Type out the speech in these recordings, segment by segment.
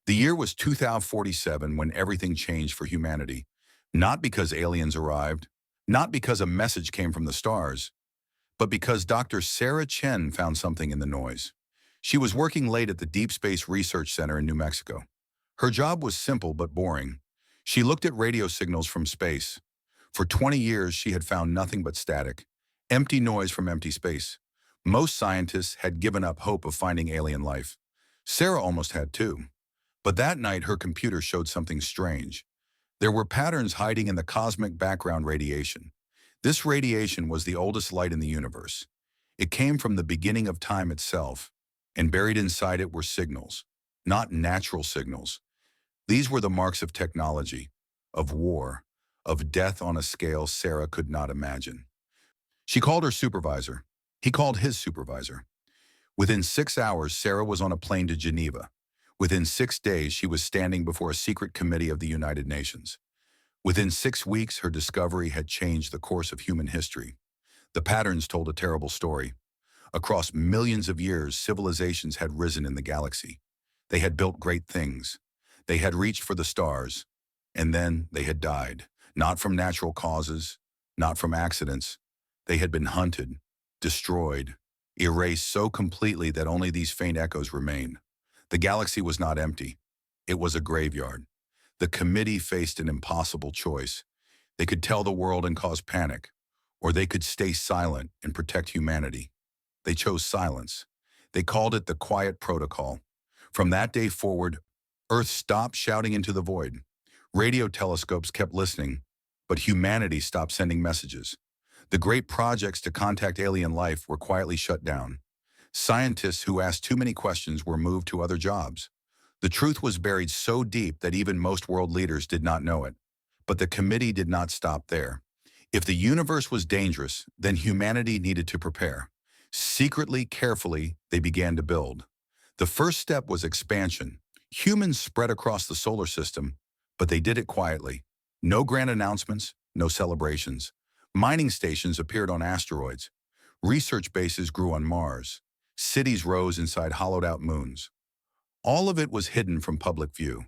The year was 2047 when everything changed for humanity. Not because aliens arrived, not because a message came from the stars, but because Dr. Sarah Chen found something in the noise. She was working late at the Deep Space Research Center in New Mexico. Her job was simple but boring. She looked at radio signals from space. For 20 years, she had found nothing but static, empty noise from empty space. Most scientists had given up hope of finding alien life. Sarah almost had too. But that night, her computer showed something strange. There were patterns hiding in the cosmic background radiation. This radiation was the oldest light in the universe. It came from the beginning of time itself, and buried inside it were signals, not natural signals. These were the marks of technology, of war, of death on a scale Sarah could not imagine. She called her supervisor. He called his supervisor. Within 6 hours, Sarah was on a plane to Geneva. Within 6 days, she was standing before a secret committee of the United Nations. Within 6 weeks, her discovery had changed the course of human history. The patterns told a terrible story. Across millions of years, civilizations had risen in the galaxy. They had built great things. They had reached for the stars. And then they had died. Not from natural causes, not from accidents. They had been hunted, destroyed, erased so completely that only these faint echoes remain. The galaxy was not empty. It was a graveyard. The committee faced an impossible choice. They could tell the world and cause panic, or they could stay silent and protect humanity. They chose silence. They called it the Quiet Protocol. From that day forward, Earth stopped shouting into the void. Radio telescopes kept listening, but humanity stopped sending messages. The great projects to contact alien life were quietly shut down. Scientists who asked too many questions were moved to other jobs. The truth was buried so deep that even most world leaders did not know it. But the committee did not stop there. If the universe was dangerous, then humanity needed to prepare. Secretly, carefully, they began to build. The first step was expansion. Humans spread across the solar system, but they did it quietly. No grand announcements, no celebrations. Mining stations appeared on asteroids. Research bases grew on Mars. Cities rose inside hollowed-out moons. All of it was hidden from public view.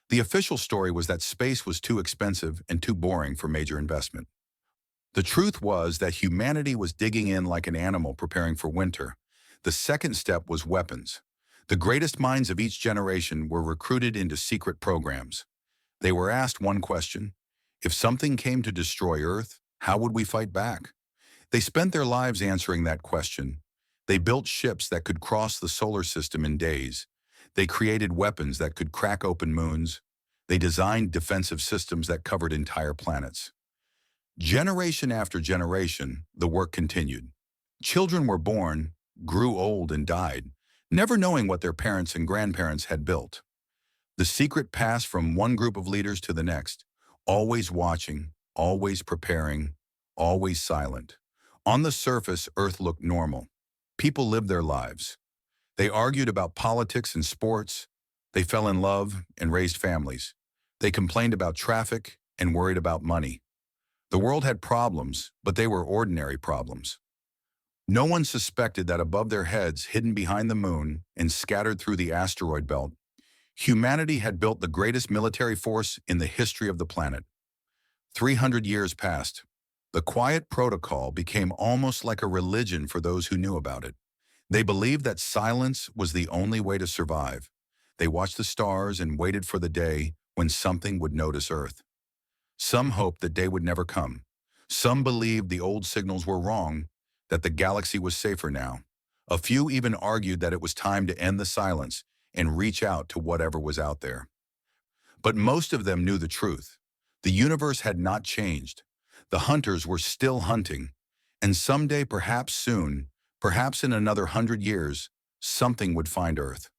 The official story was that space was too expensive and too boring for major investment. The truth was that humanity was digging in like an animal preparing for winter. The second step was weapons. The greatest minds of each generation were recruited into secret programs. They were asked one question: if something came to destroy Earth, how would we fight back? They spent their lives answering that question. They built ships that could cross the solar system in days. They created weapons that could crack open moons. They designed defensive systems that covered entire planets. Generation after generation, the work continued. Children were born, grew old, and died, never knowing what their parents and grandparents had built. The secret passed from one group of leaders to the next, always watching, always preparing, always silent. On the surface, Earth looked normal. People lived their lives. They argued about politics and sports. They fell in love and raised families. They complained about traffic and worried about money. The world had problems, but they were ordinary problems. No one suspected that above their heads, hidden behind the moon and scattered through the asteroid belt, humanity had built the greatest military force in the history of the planet. 300 years passed. The Quiet Protocol became almost like a religion for those who knew about it. They believed that silence was the only way to survive. They watched the stars and waited for the day when something would notice Earth. Some hoped that day would never come. Some believed the old signals were wrong, that the galaxy was safer now. A few even argued that it was time to end the silence and reach out to whatever was out there. But most of them knew the truth. The universe had not changed. The hunters were still hunting, and someday, perhaps soon, perhaps in another 100 years, something would find Earth.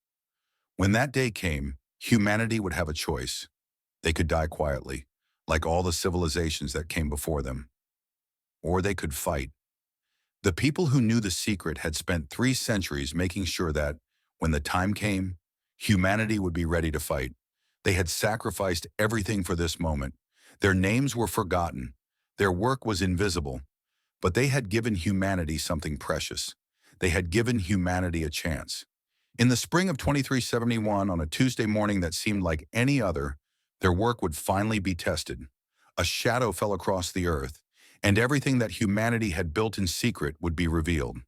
When that day came, humanity would have a choice. They could die quietly, like all the civilizations that came before them. Or they could fight. The people who knew the secret had spent 3 centuries making sure that, when the time came, humanity would be ready to fight. They had sacrificed everything for this moment. Their names were forgotten. Their work was invisible. But they had given humanity something precious. They had given humanity a chance. In the spring of 2371, on a Tuesday morning that seemed like any other, their work would finally be tested. A shadow fell across the earth, and everything that humanity had built in secret would be revealed.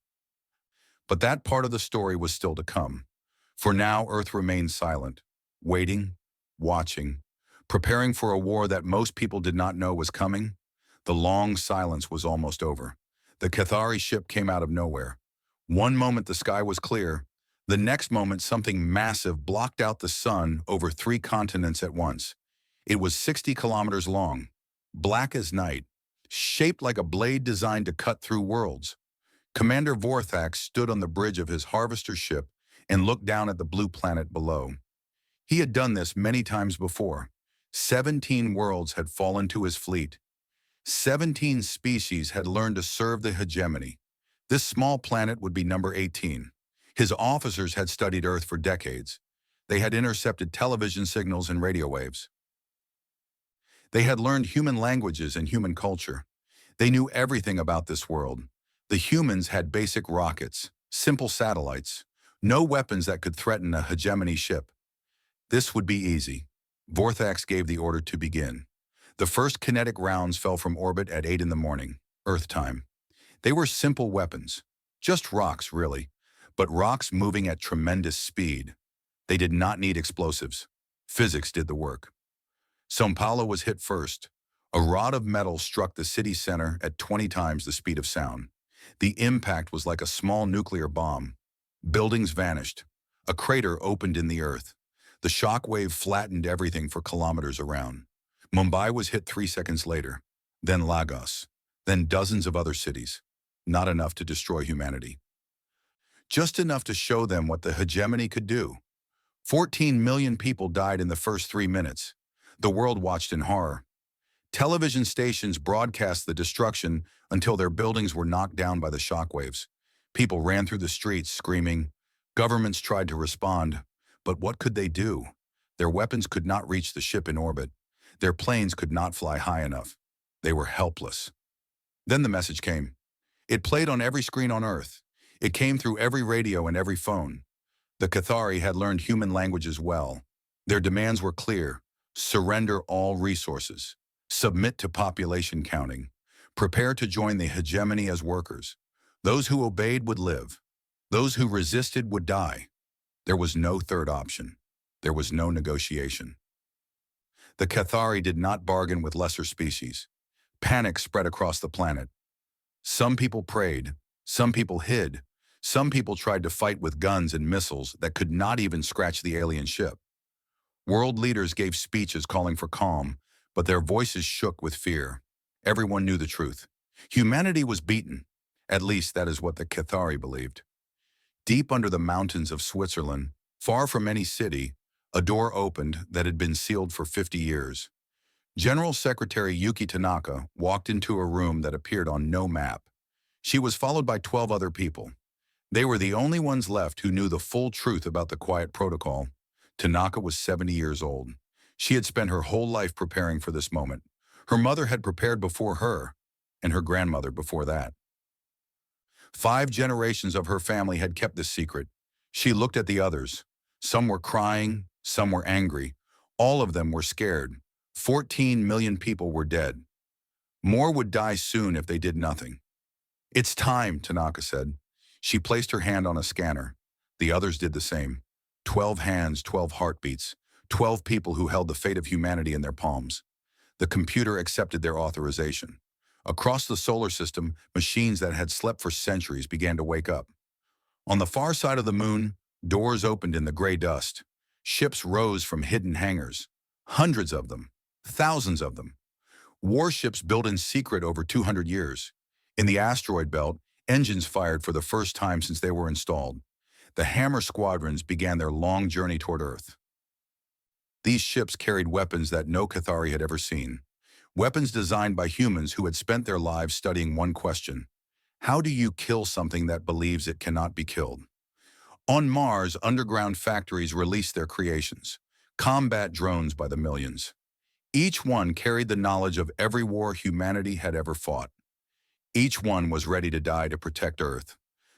But that part of the story was still to come. For now, Earth remained silent, waiting, watching, preparing for a war that most people did not know was coming. The long silence was almost over. The Cathari ship came out of nowhere. One moment the sky was clear. The next moment something massive blocked out the sun over 3 continents at once. It was 60 kilometers long, black as night, shaped like a blade designed to cut through worlds. Commander Vorthax stood on the bridge of his harvester ship and looked down at the blue planet below. He had done this many times before. 17 worlds had fallen to his fleet. 17 species had learned to serve the hegemony. This small planet would be number 18. His officers had studied Earth for decades. They had intercepted television signals and radio waves. They had learned human languages and human culture. They knew everything about this world. The humans had basic rockets, simple satellites, no weapons that could threaten a hegemony ship. This would be easy. Vorthax gave the order to begin. The first kinetic rounds fell from orbit at 8 in the morning, Earth time. They were simple weapons, just rocks really, but rocks moving at tremendous speed. They did not need explosives. Physics did the work. São Paulo was hit first. A rod of metal struck the city center at 20 times the speed of sound. The impact was like a small nuclear bomb. Buildings vanished. A crater opened in the earth. The shock wave flattened everything for kilometers around. Mumbai was hit 3 seconds later, then Lagos, then dozens of other cities. Not enough to destroy humanity. Just enough to show them what the hegemony could do. 14 million people died in the first 3 minutes. The world watched in horror. Television stations broadcast the destruction until their buildings were knocked down by the shockwaves. People ran through the streets screaming. Governments tried to respond, but what could they do? Their weapons could not reach the ship in orbit. Their planes could not fly high enough. They were helpless. Then the message came. It played on every screen on Earth. It came through every radio and every phone. The Cathari had learned human languages well. Their demands were clear. Surrender all resources. Submit to population counting. Prepare to join the hegemony as workers. Those who obeyed would live. Those who resisted would die. There was no third option. There was no negotiation. The Cathari did not bargain with lesser species. Panic spread across the planet. Some people prayed. Some people hid. Some people tried to fight with guns and missiles that could not even scratch the alien ship. World leaders gave speeches calling for calm, but their voices shook with fear. Everyone knew the truth. Humanity was beaten. At least that is what the Cathari believed. Deep under the mountains of Switzerland, far from any city, a door opened that had been sealed for 50 years. General Secretary Yuki Tanaka walked into a room that appeared on no map. She was followed by 12 other people. They were the only ones left who knew the full truth about the Quiet Protocol. Tanaka was 70 years old. She had spent her whole life preparing for this moment. Her mother had prepared before her, and her grandmother before that. 5 generations of her family had kept this secret. She looked at the others. Some were crying, some were angry. All of them were scared. 14 million people were dead. More would die soon if they did nothing. "It's time," Tanaka said. She placed her hand on a scanner. The others did the same. 12 hands, 12 heartbeats, 12 people who held the fate of humanity in their palms. The computer accepted their authorization. Across the solar system, machines that had slept for centuries began to wake up. On the far side of the moon, doors opened in the gray dust. Ships rose from hidden hangars. Hundreds of them. Thousands of them. Warships built in secret over 200 years. In the asteroid belt, engines fired for the first time since they were installed. The Hammer squadrons began their long journey toward Earth. These ships carried weapons that no Cathari had ever seen. Weapons designed by humans who had spent their lives studying one question: how do you kill something that believes it cannot be killed? On Mars, underground factories released their creations, combat drones by the millions. Each one carried the knowledge of every war humanity had ever fought. Each one was ready to die to protect Earth.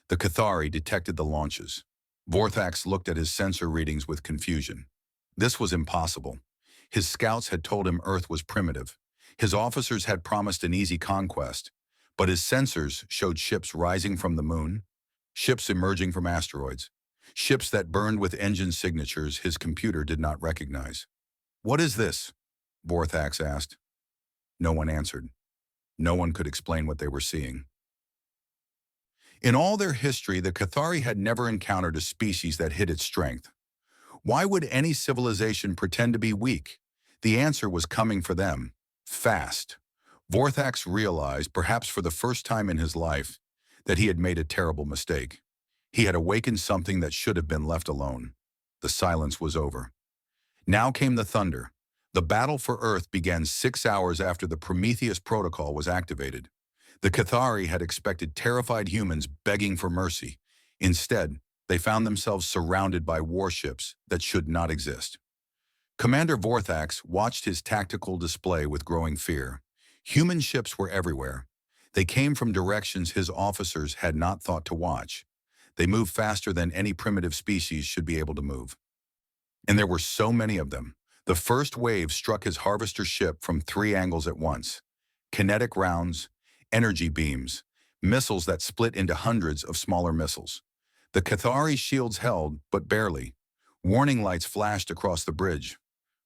The Cathari detected the launches. Vorthax looked at his sensor readings with confusion. This was impossible. His scouts had told him Earth was primitive. His officers had promised an easy conquest, but his sensors showed ships rising from the moon, ships emerging from asteroids, ships that burned with engine signatures his computer did not recognize. "What is this?" Vorthax asked. No one answered. No one could explain what they were seeing. In all their history, the Cathari had never encountered a species that hid its strength. Why would any civilization pretend to be weak? The answer was coming for them, fast. Vorthax realized, perhaps for the first time in his life, that he had made a terrible mistake. He had awakened something that should have been left alone. The silence was over. Now came the thunder. The battle for Earth began 6 hours after the Prometheus Protocol was activated. The Cathari had expected terrified humans begging for mercy. Instead, they found themselves surrounded by warships that should not exist. Commander Vorthax watched his tactical display with growing fear. Human ships were everywhere. They came from directions his officers had not thought to watch. They moved faster than any primitive species should be able to move. And there were so many of them. The first wave struck his harvester ship from 3 angles at once. Kinetic rounds, energy beams, missiles that split into hundreds of smaller missiles. The Cathari shields held, but barely. Warning lights flashed across the bridge.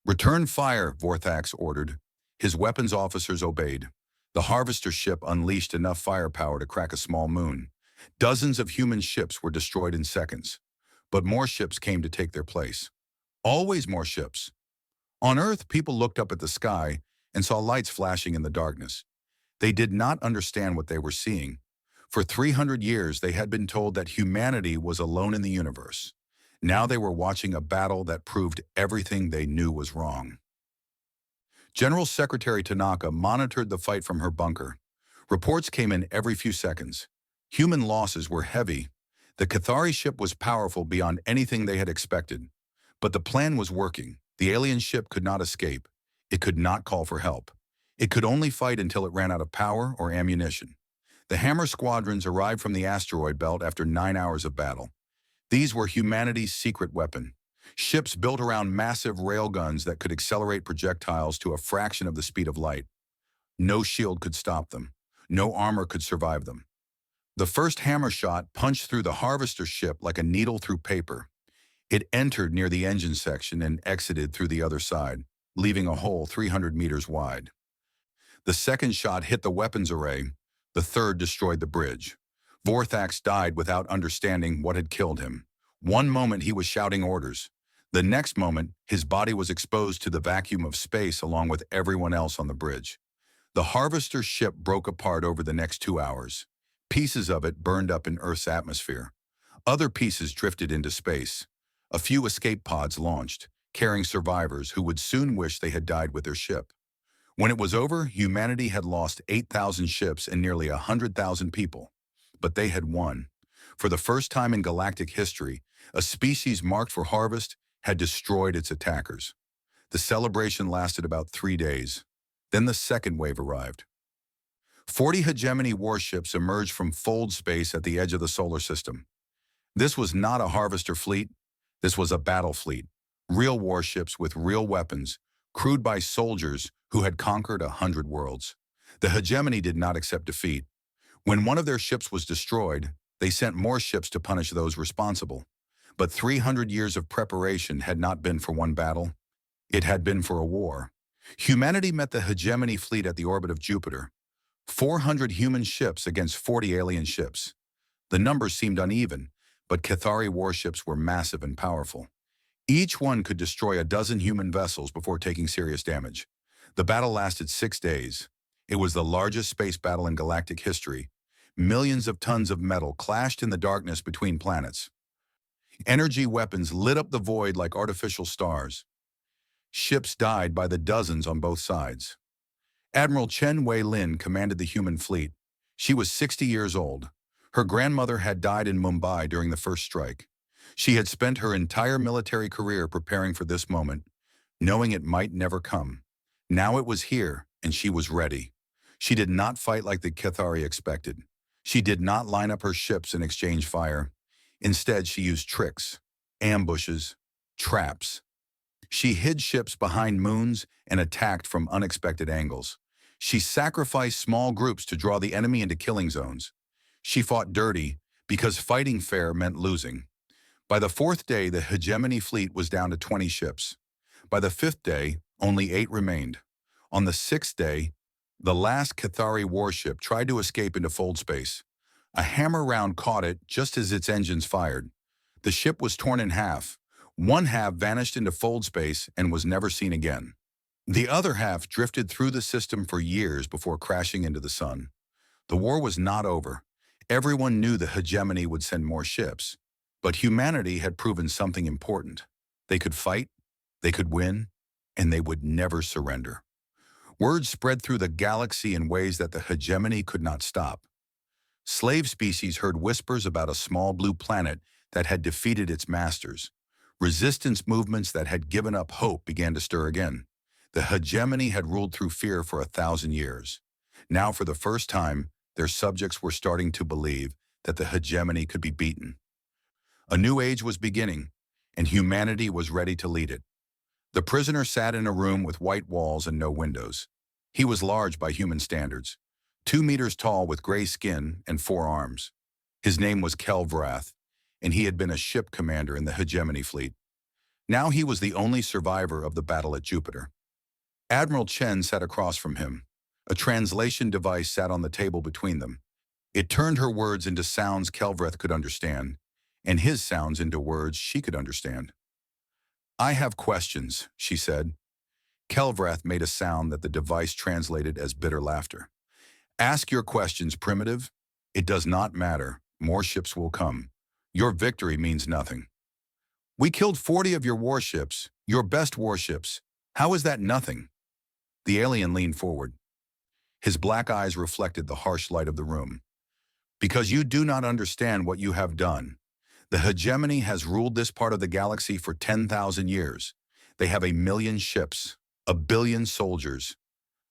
"Return fire," Vorthax ordered. His weapons officers obeyed. The harvester ship unleashed enough firepower to crack a small moon. Dozens of human ships were destroyed in seconds. But more ships came to take their place. Always more ships. On Earth, people looked up at the sky and saw lights flashing in the darkness. They did not understand what they were seeing. For 300 years, they had been told that humanity was alone in the universe. Now they were watching a battle that proved everything they knew was wrong. General Secretary Tanaka monitored the fight from her bunker. Reports came in every few seconds. Human losses were heavy. The Cathari ship was powerful beyond anything they had expected. But the plan was working. The alien ship could not escape. It could not call for help. It could only fight until it ran out of power or ammunition. The Hammer squadrons arrived from the asteroid belt after 9 hours of battle. These were humanity's secret weapon. Ships built around massive railguns that could accelerate projectiles to a fraction of the speed of light. No shield could stop them. No armor could survive them. The first hammer shot punched through the harvester ship like a needle through paper. It entered near the engine section and exited through the other side, leaving a hole 300 meters wide. The second shot hit the weapons array. The third destroyed the bridge. Vorthax died without understanding what had killed him. One moment he was shouting orders. The next moment, his body was exposed to the vacuum of space along with everyone else on the bridge. The harvester ship broke apart over the next 2 hours. Pieces of it burned up in Earth's atmosphere. Other pieces drifted into space. A few escape pods launched, carrying survivors who would soon wish they had died with their ship. When it was over, humanity had lost 8,000 ships and nearly 100,000 people. But they had won. For the first time in galactic history, a species marked for harvest had destroyed its attackers. The celebration lasted about 3 days. Then the second wave arrived. 40 hegemony warships emerged from fold space at the edge of the solar system. This was not a harvester fleet. This was a battle fleet. Real warships with real weapons, crewed by soldiers who had conquered 100 worlds. The hegemony did not accept defeat. When one of their ships was destroyed, they sent more ships to punish those responsible. But 300 years of preparation had not been for one battle. It had been for a war. Humanity met the hegemony fleet at the orbit of Jupiter. 400 human ships against 40 alien ships. The numbers seemed uneven, but Cathari warships were massive and powerful. Each one could destroy a dozen human vessels before taking serious damage. The battle lasted 6 days. It was the largest space battle in galactic history. Millions of tons of metal clashed in the darkness between planets. Energy weapons lit up the void like artificial stars. Ships died by the dozens on both sides. Admiral Chen Wei-lin commanded the human fleet. She was 60 years old. Her grandmother had died in Mumbai during the first strike. She had spent her entire military career preparing for this moment, knowing it might never come. Now it was here, and she was ready. She did not fight like the Cathari expected. She did not line up her ships and exchange fire. Instead, she used tricks, ambushes, traps. She hid ships behind moons and attacked from unexpected angles. She sacrificed small groups to draw the enemy into killing zones. She fought dirty because fighting fair meant losing. By the fourth day, the hegemony fleet was down to 20 ships. By the fifth day, only 8 remained. On the sixth day, the last Cathari warship tried to escape into fold space. A hammer round caught it just as its engines fired. The ship was torn in half. One half vanished into fold space and was never seen again. The other half drifted through the system for years before crashing into the sun. The war was not over. Everyone knew the hegemony would send more ships. But humanity had proven something important. They could fight, they could win, and they would never surrender. Word spread through the galaxy in ways that the hegemony could not stop. Slave species heard whispers about a small blue planet that had defeated its masters. Resistance movements that had given up hope began to stir again. The hegemony had ruled through fear for 1,000 years. Now, for the first time, their subjects were starting to believe that the hegemony could be beaten. A new age was beginning, and humanity was ready to lead it. The prisoner sat in a room with white walls and no windows. He was large by human standards, 2 meters tall with gray skin and 4 arms. His name was Kelvrath, and he had been a ship commander in the hegemony fleet. Now he was the only survivor of the battle at Jupiter. Admiral Chen sat across from him. A translation device sat on the table between them. It turned her words into sounds Kelvrath could understand, and his sounds into words she could understand. "I have questions," she said. Kelvrath made a sound that the device translated as bitter laughter. "Ask your questions, primitive. It does not matter. More ships will come. Your victory means nothing. We killed 40 of your warships, your best warships. How is that nothing?" The alien leaned forward. His black eyes reflected the harsh light of the room. "Because you do not understand what you have done. The hegemony has ruled this part of the galaxy for 10,000 years. They have 1,000,000 ships, 1,billion soldiers.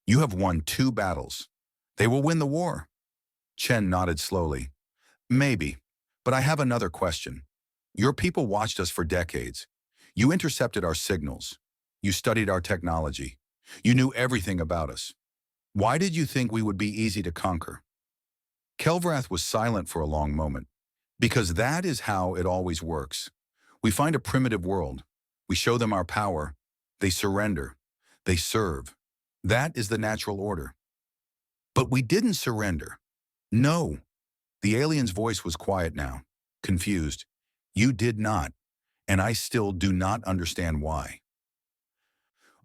You have won 2 battles. They will win the war." Chen nodded slowly. "Maybe, but I have another question. Your people watched us for decades. You intercepted our signals. You studied our technology. You knew everything about us. Why did you think we would be easy to conquer?" Kelvrath was silent for a long moment. "Because that is how it always works. We find a primitive world. We show them our power. They surrender. They serve. That is the natural order." "But we didn't surrender." "No." The alien's voice was quiet now, confused. "You did not, and I still do not understand why.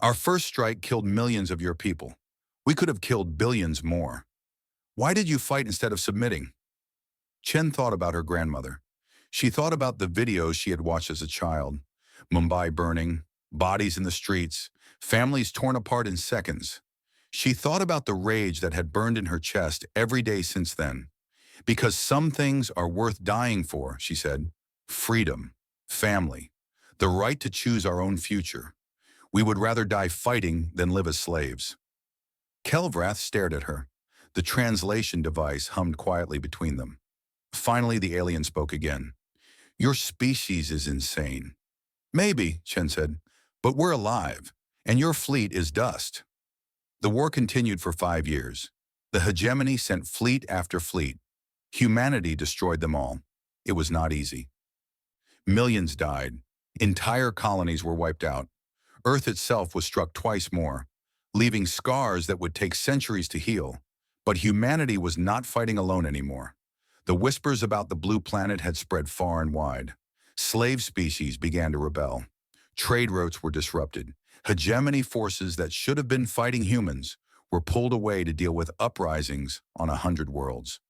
Our first strike killed millions of your people. We could have killed billions more. Why did you fight instead of submitting?" Chen thought about her grandmother. She thought about the videos she had watched as a child. Mumbai burning, bodies in the streets, families torn apart in seconds. She thought about the rage that had burned in her chest every day since then. "Because some things are worth dying for," she said. "Freedom, family, the right to choose our own future. We would rather die fighting than live as slaves." Kelvrath stared at her. The translation device hummed quietly between them. Finally, the alien spoke again. "Your species is insane." "Maybe," Chen said, "but we're alive, and your fleet is dust." The war continued for 5 years. The hegemony sent fleet after fleet. Humanity destroyed them all. It was not easy. Millions died. Entire colonies were wiped out. Earth itself was struck twice more, leaving scars that would take centuries to heal. But humanity was not fighting alone anymore. The whispers about the blue planet had spread far and wide. Slave species began to rebel. Trade routes were disrupted. Hegemony forces that should have been fighting humans were pulled away to deal with uprisings on 100 worlds.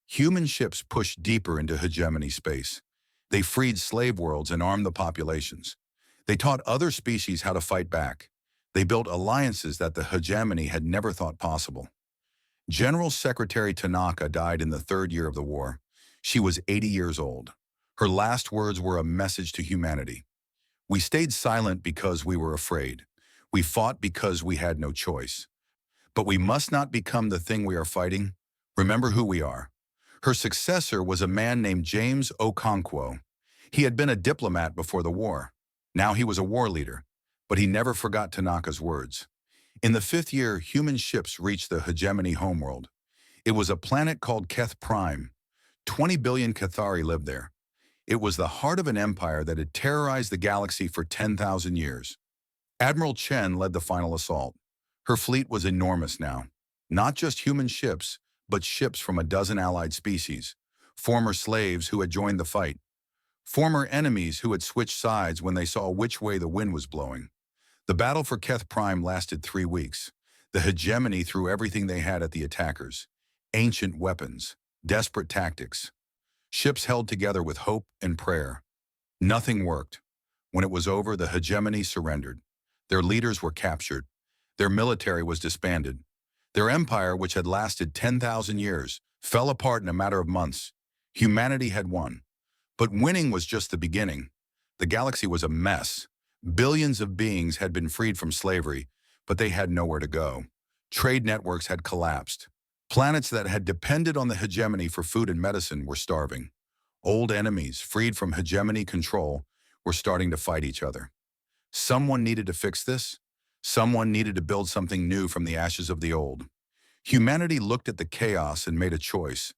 Human ships pushed deeper into hegemony space. They freed slave worlds and armed the populations. They taught other species how to fight back. They built alliances that the hegemony had never thought possible. General Secretary Tanaka died in the 3rd year of the war. She was 80 years old. Her last words were a message to humanity. "We stayed silent because we were afraid. We fought because we had no choice. But we must not become the thing we are fighting. Remember who we are. Her successor was a man named James Okonkwo. He had been a diplomat before the war. Now he was a war leader, but he never forgot Tanaka's words. In the 5th year, human ships reached the hegemony homeworld. It was a planet called Keth Prime. 20 billion Cathari lived there. It was the heart of an empire that had terrorized the galaxy for 10,000 years. Admiral Chen led the final assault. Her fleet was enormous now. Not just human ships, but ships from a dozen allied species. Former slaves who had joined the fight. Former enemies who had switched sides when they saw which way the wind was blowing. The battle for Keth Prime lasted 3 weeks. The hegemony threw everything they had at the attackers. Ancient weapons, desperate tactics. Ships held together with hope and prayer. Nothing worked. When it was over, the hegemony surrendered. Their leaders were captured. Their military was disbanded. Their empire, which had lasted 10,000 years, fell apart in a matter of months. Humanity had won. But winning was just the beginning. The galaxy was a mess. Billions of beings had been freed from slavery, but they had nowhere to go. Trade networks had collapsed. Planets that had depended on the hegemony for food and medicine were starving. Old enemies, freed from hegemony control, were starting to fight each other. Someone needed to fix this. Someone needed to build something new from the ashes of the old. Humanity looked at the chaos and made a choice.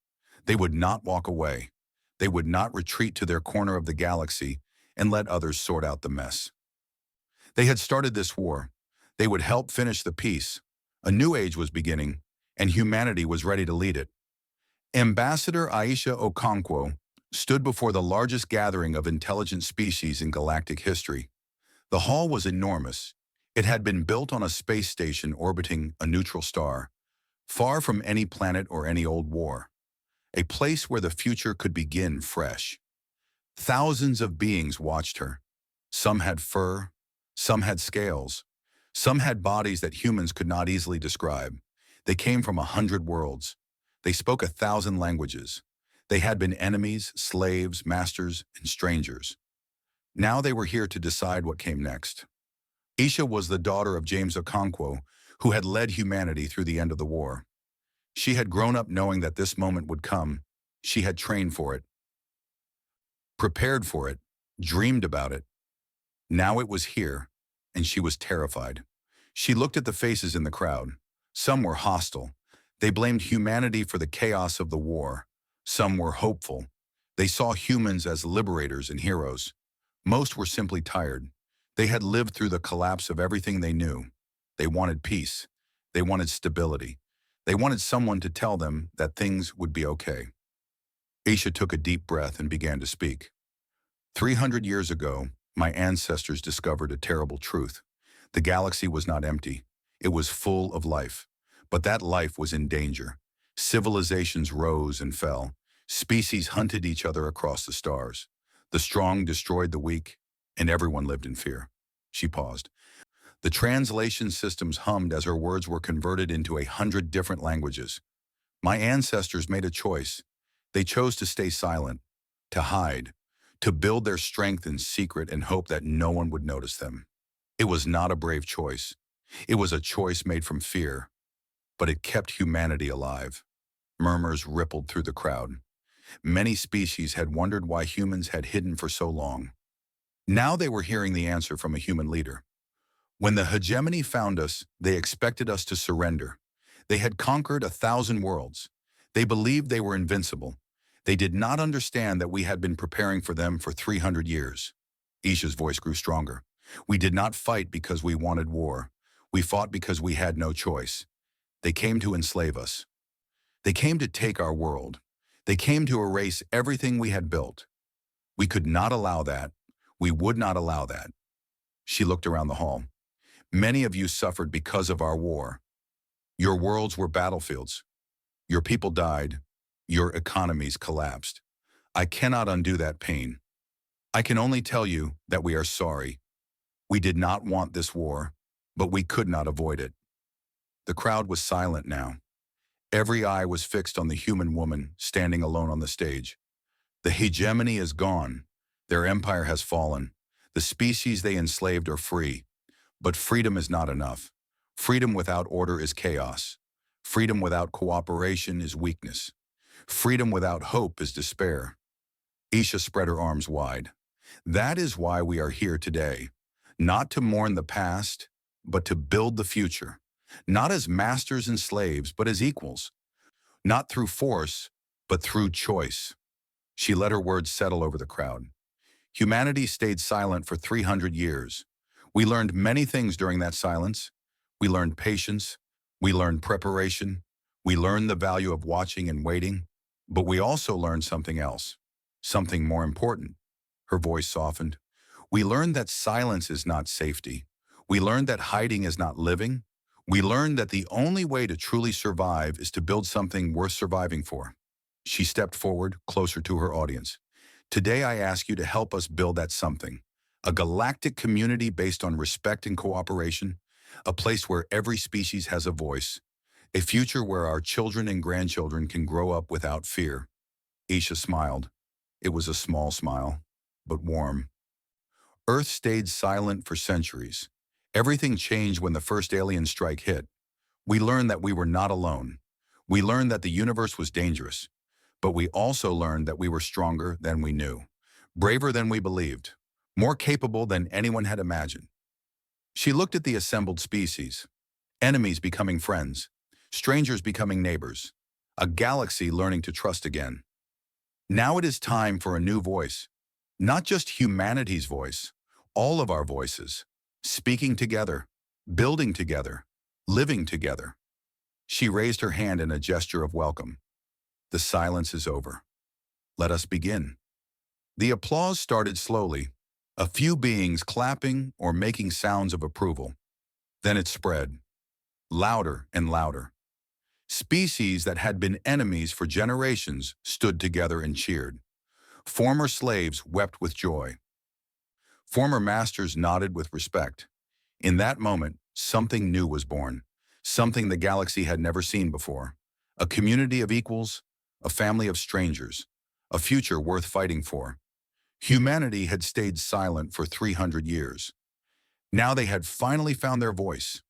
They would not walk away. They would not retreat to their corner of the galaxy and let others sort out the mess. They had started this war. They would help finish the peace. A new age was beginning, and humanity was ready to lead it. Ambassador Aisha Okonkwo stood before the largest gathering of intelligent species in galactic history. The hall was enormous. It had been built on a space station orbiting a neutral star, far from any planet or any old war. A place where the future could begin fresh. Thousands of beings watched her. Some had fur, some had scales, some had bodies that humans could not easily describe. They came from 100 worlds. They spoke 1,000 languages. They had been enemies, slaves, masters, and strangers. Now they were here to decide what came next. Isha was the daughter of James Okonkwo, who had led humanity through the end of the war. She had grown up knowing that this moment would come. She had trained for it, prepared for it, dreamed about it. Now it was here, and she was terrified. She looked at the faces in the crowd. Some were hostile. They blamed humanity for the chaos of the war. Some were hopeful. They saw humans as liberators and heroes. Most were simply tired. They had lived through the collapse of everything they knew. They wanted peace. They wanted stability. They wanted someone to tell them that things would be okay. Isha took a deep breath and began to speak. 300 years ago, my ancestors discovered a terrible truth. The galaxy was not empty. It was full of life. But that life was in danger. Civilizations rose and fell. Species hunted each other across the stars. The strong destroyed the weak, and everyone lived in fear. She paused. The translation systems hummed as her words were converted into 100 different languages. My ancestors made a choice. They chose to stay silent, to hide, to build their strength in secret and hope that no one would notice them. It was not a brave choice. It was a choice made from fear, but it kept humanity alive. Murmurs rippled through the crowd. Many species had wondered why humans had hidden for so long. Now they were hearing the answer from a human leader. When the hegemony found us, they expected us to surrender. They had conquered 1,000 worlds. They believed they were invincible. They did not understand that we had been preparing for them for 300 years. Isha's voice grew stronger. We did not fight because we wanted war. We fought because we had no choice. They came to enslave us. They came to take our world. They came to erase everything we had built. We could not allow that. We would not allow that. She looked around the hall. Many of you suffered because of our war. Your worlds were battlefields. Your people died. Your economies collapsed. I cannot undo that pain. I can only tell you that we are sorry. We did not want this war, but we could not avoid it. The crowd was silent now. Every eye was fixed on the human woman standing alone on the stage. The hegemony is gone. Their empire has fallen. The species they enslaved are free. But freedom is not enough. Freedom without order is chaos. Freedom without cooperation is weakness. Freedom without hope is despair. Isha spread her arms wide. That is why we are here today. Not to mourn the past, but to build the future. Not as masters and slaves, but as equals. Not through force, but through choice. She let her words settle over the crowd. Humanity stayed silent for 300 years. We learned many things during that silence. We learned patience. We learned preparation. We learned the value of watching and waiting. But we also learned something else, something more important. Her voice softened. We learned that silence is not safety. We learned that hiding is not living. We learned that the only way to truly survive is to build something worth surviving for. She stepped forward, closer to her audience. Today I ask you to help us build that something. A galactic community based on respect and cooperation. A place where every species has a voice. A future where our children and grandchildren can grow up without fear. Isha smiled. It was a small smile, but warm. Earth stayed silent for centuries. Everything changed when the first alien strike hit. We learned that we were not alone. We learned that the universe was dangerous. But we also learned that we were stronger than we knew, braver than we believed, more capable than anyone had imagined. She looked at the assembled species, enemies becoming friends, strangers becoming neighbors, a galaxy learning to trust again. Now it is time for a new voice, not just humanity's voice, all of our voices, speaking together, building together, living together. She raised her hand in a gesture of welcome. The silence is over. Let us begin. The applause started slowly, a few beings clapping or making sounds of approval. Then it spread, louder and louder. Species that had been enemies for generations stood together and cheered. Former slaves wept with joy. Former masters nodded with respect. In that moment, something new was born, something the galaxy had never seen before. A community of equals, a family of strangers, a future worth fighting for. Humanity had stayed silent for 300 years. Now they had finally found their voice,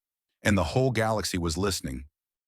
and the whole galaxy was listening,